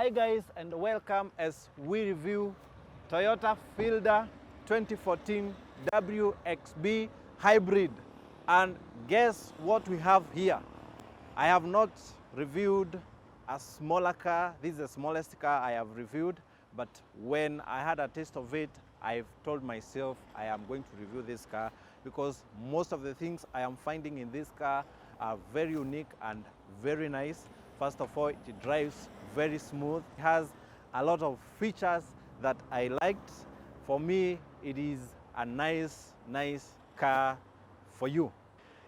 Hi guys, and welcome as we review Toyota Fielder 2014 WXB Hybrid. And guess what we have here? I have not reviewed a smaller car. This is the smallest car I have reviewed, but when I had a taste of it, I've told myself I am going to review this car because most of the things I am finding in this car are very unique and very nice. First of all, it drives very smooth. It has a lot of features that I liked. For me, it is a nice car for you.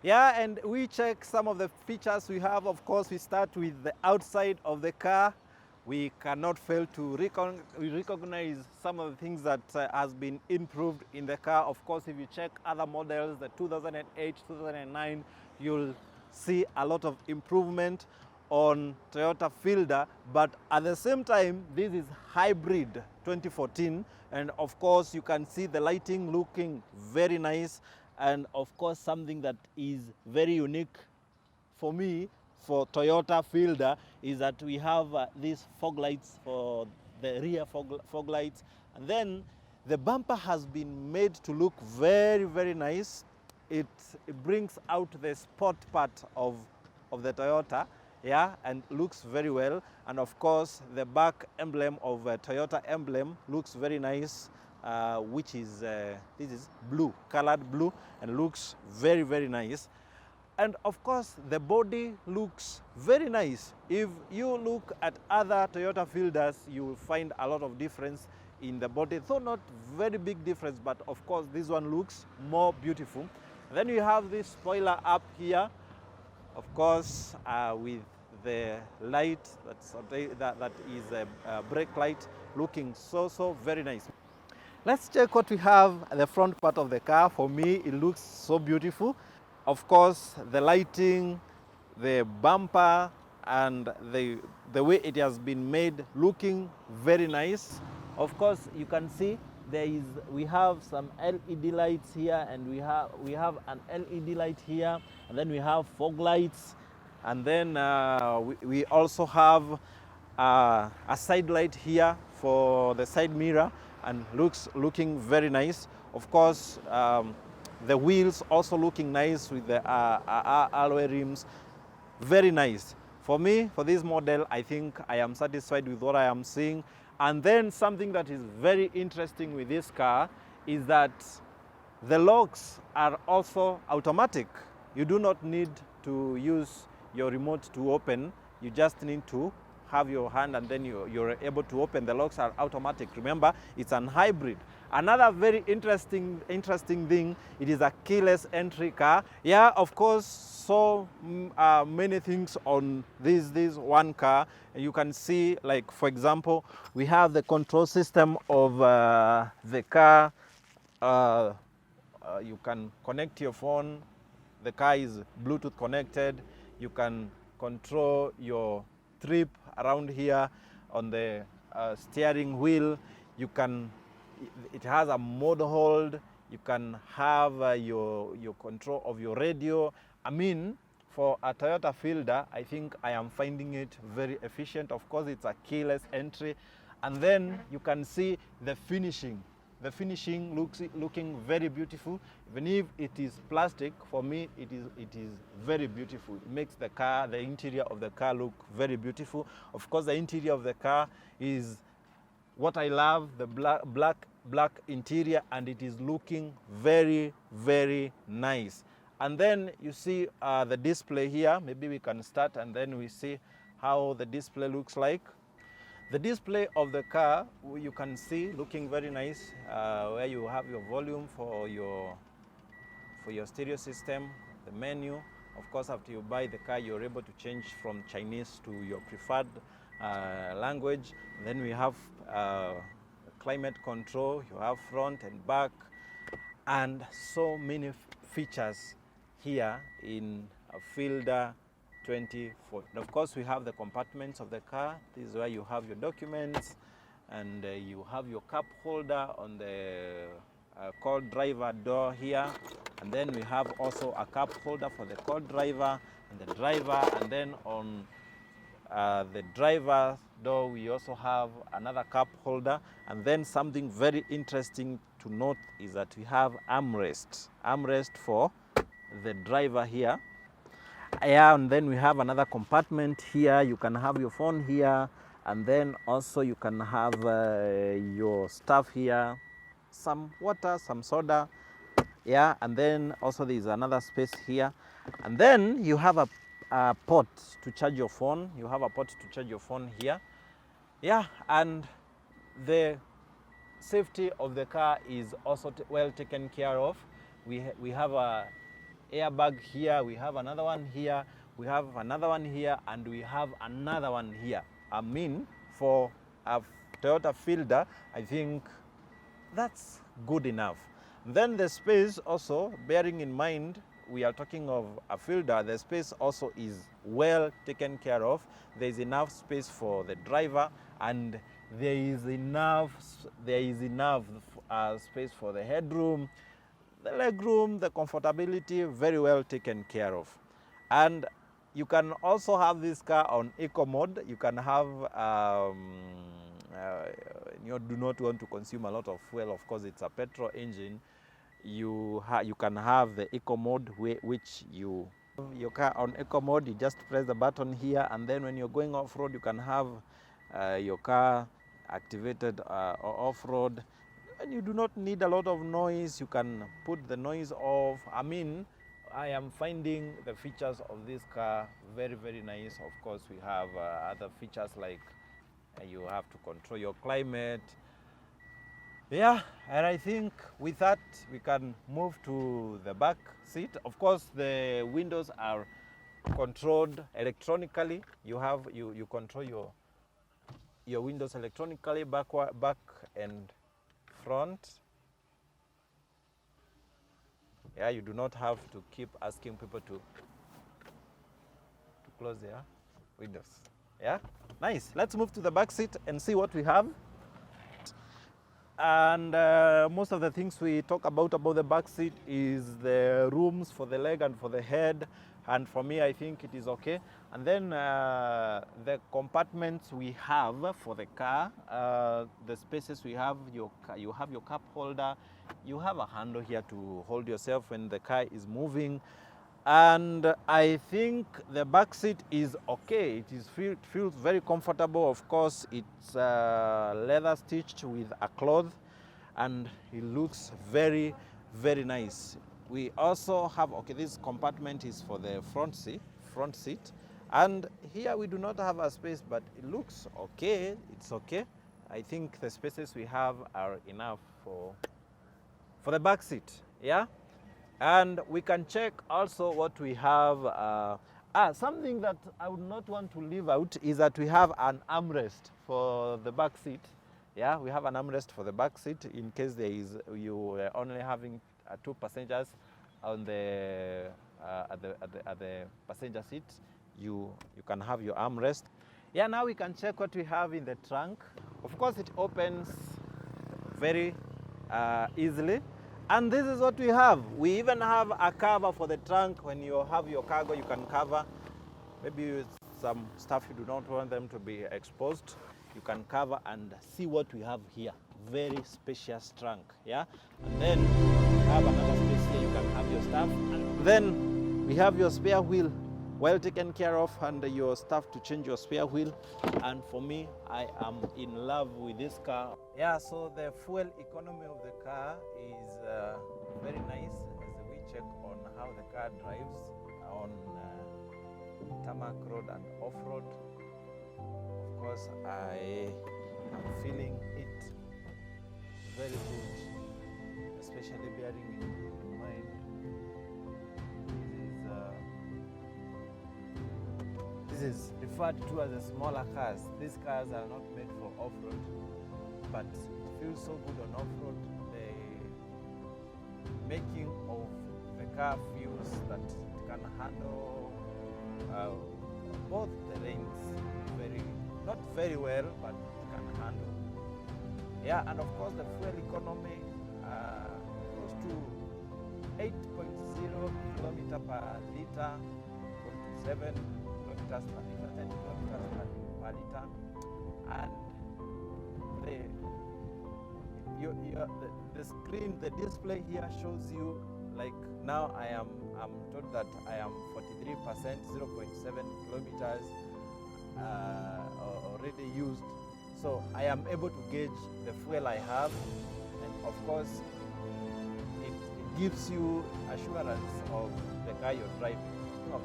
Yeah, and we check some of the features we have. Of course, we start with the outside of the car. We cannot fail to recognize some of the things that has been improved in the car. Of course, if you check other models, the 2008, 2009, you'll see a lot of improvement on Toyota Fielder, but at the same time, this is hybrid 2014, and of course, you can see the lighting looking very nice, and of course, something that is very unique for me for Toyota Fielder is that we have these fog lights for the rear fog lights, and then the bumper has been made to look very nice. It brings out the sport part of the Toyota, yeah, and looks very well. And of course, the back emblem of Toyota emblem looks very nice, which is this is blue, colored blue, and looks very nice. And of course, the body looks very nice. If you look at other Toyota Fielders, you will find a lot of difference in the body, though not very big difference, but of course, this one looks more beautiful. And then you have this spoiler up here, of course, with the light that is a brake light, looking so very nice. Let's check what we have at the front part of the car. For me, it looks so beautiful. Of course, the lighting, the bumper, and the way it has been made looking very nice. Of course, you can see we have some LED lights here, and we have an LED light here, and then we have fog lights, and then we also have a side light here for the side mirror, and looking very nice. Of course, the wheels also looking nice with the alloy rims, very nice. For me, for this model, I think I am satisfied with what I am seeing. And then something that is very interesting with this car is that the locks are also automatic. You do not need to use your remote to open. You just need to have your hand, and then you're able to open. The locks are automatic. Remember, it's an hybrid. Another very interesting thing, it is a keyless entry car. Yeah, of course, so many things on this one car. You can see, like, for example, we have the control system of the car. You can connect your phone. The car is Bluetooth connected. You can control your trip around here on the steering wheel. It has a mode hold. You can have your control of your radio. I mean, for a Toyota Fielder, I think I am finding it very efficient. Of course, it's a keyless entry. And then you can see the finishing. The finishing looking very beautiful. Even if it is plastic, for me, it is very beautiful. It makes the interior of the car look very beautiful. Of course, the interior of the car is what I love, the black interior, and it is looking very nice. And then you see the display here. Maybe we can start, and then we see how the display looks like. The display of the car, you can see looking very nice, where you have your volume for your stereo system, the menu. Of course, after you buy the car, you're able to change from Chinese to your preferred language. And then we have climate control. You have front and back, and so many features here in a Fielder 2014. Of course, we have the compartments of the car. This is where you have your documents, and you have your cup holder on the co-driver door here, and then we have also a cup holder for the co-driver and the driver, and then on the driver door, we also have another cup holder. And then something very interesting to note is that we have armrest for the driver here. Yeah, and then we have another compartment here. You can have your phone here, and then also you can have your stuff here, some water, some soda. Yeah, and then also there is another space here, and then you have a port to charge your phone. You have a port to charge your phone here. Yeah, and the safety of the car is also well taken care of. We have a airbag here, we have another one here, we have another one here, and we have another one here. I mean, for a Toyota Fielder, I think that's good enough. Then the space also, bearing in mind we are talking of a Fielder, the space also is well taken care of. There is enough space for the driver, and there is enough space for the headroom, the legroom, the comfortability, very well taken care of. And you can also have this car on eco mode. You can have, you do not want to consume a lot of fuel. Of course, it's a petrol engine. You can have the eco mode, which your car on eco mode, you just press the button here, and then when you're going off-road, you can have your car activated off-road. And you do not need a lot of noise. You can put the noise off. I mean, I am finding the features of this car very, very nice. Of course, we have other features like you have to control your climate. Yeah, and I think with that, we can move to the back seat. Of course, the windows are controlled electronically. You control your windows electronically, back and front. Yeah, you do not have to keep asking people to close their windows. Yeah, nice. Let's move to the back seat and see what we have. And most of the things we talk about the back seat is the rooms for the leg and for the head. And for me, I think it is okay. And then the compartments we have for the car, the spaces we have, you have your cup holder, you have a handle here to hold yourself when the car is moving. And I think the back seat is okay. It feels very comfortable. Of course, it's leather stitched with a cloth, and it looks very, very nice. We also have, okay, this compartment is for the front seat. And here we do not have a space, but it looks okay. It's okay. I think the spaces we have are enough for the back seat. Yeah. And we can check also what we have. Something that I would not want to leave out is that we have an armrest for the back seat. Yeah, we have an armrest for the back seat in case you are only having 2 passengers on at the passenger seat. You can have your armrest. Yeah, now we can check what we have in the trunk. Of course, it opens very easily. And this is what we have. We even have a cover for the trunk. When you have your cargo, you can cover. Maybe some stuff you do not want them to be exposed. You can cover and see what we have here. Very spacious trunk, yeah? And then we have another space here. You can have your stuff. And then we have your spare wheel, well taken care of, and your stuff to change your spare wheel. And for me, I am in love with this car. Yeah, so the fuel economy of the car is very nice as we check on how the car drives on tarmac road and off-road. Of course, I am feeling it very good, especially bearing in mind this is referred to as the smaller cars. These cars are not made for off-road, but it feels so good on off-road. The making of the car feels that it can handle both terrains not very well, but it can handle. Yeah, and of course the fuel economy goes to 8.0 kilometer per liter, 7 kilometers per liter, 10 kilometers per liter, and the screen, the display here shows you, like now I'm told that I am 43%, 0.7 kilometers already used. So I am able to gauge the fuel I have, and of course it gives you assurance of the car you're driving.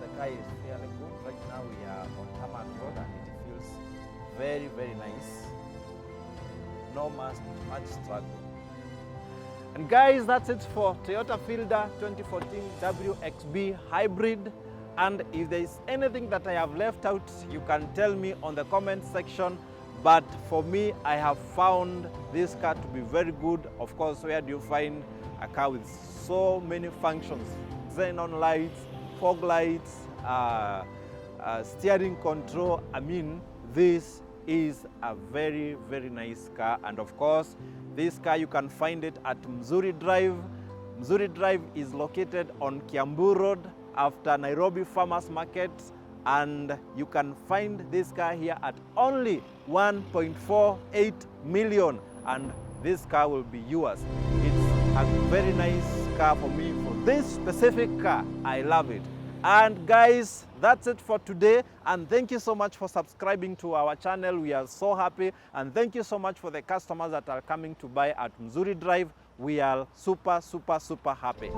The car is fairly good. Right now we are on tarmac road and it feels very, very nice. No much struggle. And guys, that's it for Toyota Fielder 2014 WXB Hybrid. And if there is anything that I have left out, you can tell me on the comment section. But for me, I have found this car to be very good. Of course, where do you find a car with so many functions? Xenon lights, fog lights, steering control. I mean, this is a very, very nice car. And of course, this car, you can find it at Mzuri Drive. Mzuri Drive is located on Kiambu Road after Nairobi Farmers Market. And you can find this car here at only 1.48 million. And this car will be yours. It's a very nice car for me. For this specific car, I love it. And guys, that's it for today. And thank you so much for subscribing to our channel. We are so happy. And thank you so much for the customers that are coming to buy at Mzuri Drive. We are super, super, super happy.